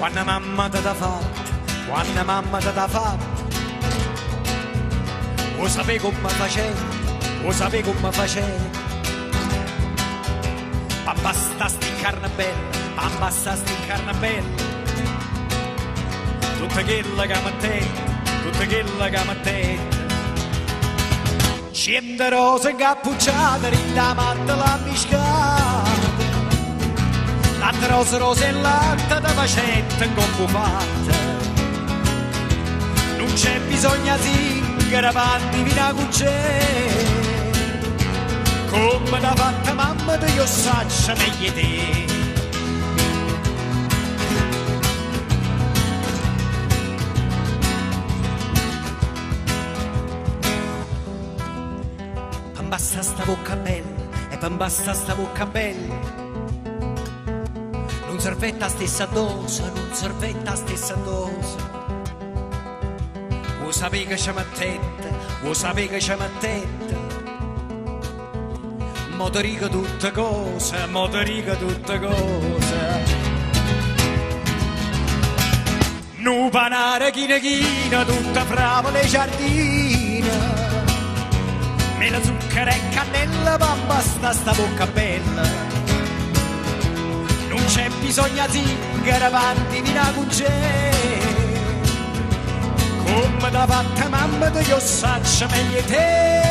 Quando mamma te da fatta, quando mamma te da fatta, lo sapevi come facevi, lo sapevi come facevi. Papà sta sti carne bella, papà sta sti carne bella. Tutta quella che mi te, tutta quella che mi te. Cento rose incappucciate, rinda matta la miscata. Tante rose e latte da facetta incompufate. Non c'è bisogno di avanti fino a cucce. Come da fatta mamma te io saccio meglio te. Basta sta bocca bella, e basta sta bocca bella. Non servetta stessa dose, non servetta stessa dose. Vuoi sapere che c'è mattetta, vuoi sapere che c'è mattetta. Mo ti dico tutte cose, mo ti dico tutte cose. Nu panare china china, tutta brava le giardine. Mela zucchero e cannella, ma basta sta bocca bella. Non c'è bisogno di zingara avanti fino a cucce. Come da fatta mamma te io saccio meglio te.